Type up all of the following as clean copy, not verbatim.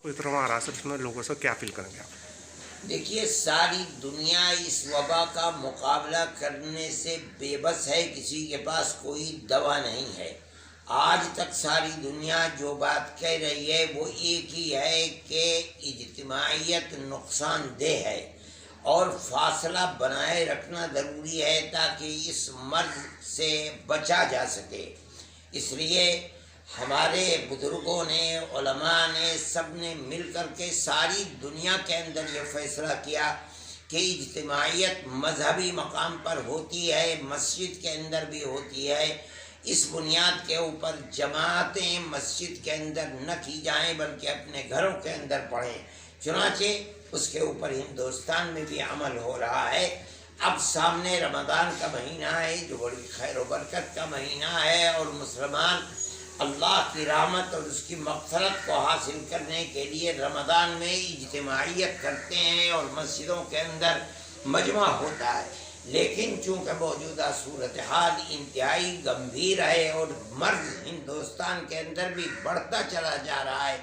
इतना आ रहा है, इसमें लोगों से क्या फील करेंगे आप? देखिए, सारी दुनिया इस वबा का मुकाबला करने से बेबस है, किसी के पास कोई दवा नहीं है। आज तक सारी दुनिया जो बात कह रही है वो एक ही है कि इज्तिमाइयत नुकसानदेह है और फासला बनाए रखना ज़रूरी है ताकि इस मर्ज़ से बचा जा सके। इसलिए हमारे बुज़ुर्गों ने, उलमा ने, सब ने मिल कर के सारी दुनिया के अंदर ये फ़ैसला किया कि इज्तिमाइयत मजहबी मकाम पर होती है, मस्जिद के अंदर भी होती है। इस बुनियाद के ऊपर जमातें मस्जिद के अंदर न की जाएं बल्कि अपने घरों के अंदर पढ़ें। चुनांचे उसके ऊपर हिंदुस्तान में भी अमल हो रहा है। अब सामने रमज़ान का महीना है जो बड़ी खैर व बरकत का महीना है और मुसलमान अल्लाह की रहमत और उसकी मग़फ़िरत को हासिल करने के लिए रमज़ान में इज्तिमाइयत करते हैं और मस्जिदों के अंदर मजमा होता है। लेकिन चूँकि मौजूदा सूरत हाल इंतहाई गंभीर है और मर्ज़ हिंदुस्तान के अंदर भी बढ़ता चला जा रहा है,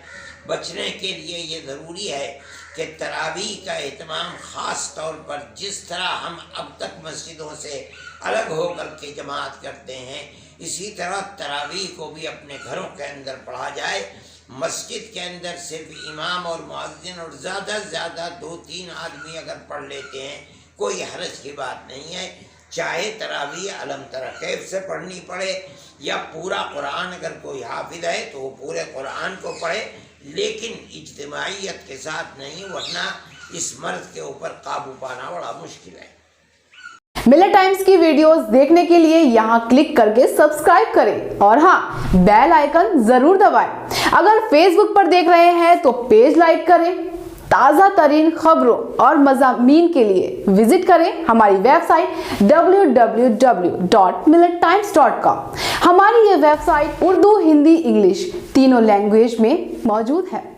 बचने के लिए ये ज़रूरी है कि तरावीह का एहतमाम ख़ास तौर पर जिस तरह हम अब तक मस्जिदों से अलग होकर के जमात करते हैं, इसी तरह तरावीह को भी अपने घरों के अंदर पढ़ा जाए। मस्जिद के अंदर सिर्फ इमाम और मुअज्जिन और ज़्यादा से ज़्यादा 2-3 आदमी अगर पढ़ लेते हैं कोई हरज की बात नहीं है। चाहे तरावीह अलम तरा कैफ से पढ़नी पड़े या पूरा कुरान अगर कोई हाफिज है तो वो पूरे कुरान को पढ़े, लेकिन इज्तिमाइयत के साथ नहीं, वरना इस मर्ज़ के ऊपर काबू पाना बड़ा मुश्किल है। मिलेट टाइम्स की वीडियोस देखने के लिए यहाँ क्लिक करके सब्सक्राइब करें और हाँ, बेल आइकन जरूर दबाएं। अगर फेसबुक पर देख रहे हैं तो पेज लाइक करें। ताज़ा तरीन खबरों और मज़ामीन के लिए विजिट करें हमारी वेबसाइट www.millettimes.com। हमारी ये वेबसाइट उर्दू, हिंदी, इंग्लिश तीनों लैंग्वेज में मौजूद है।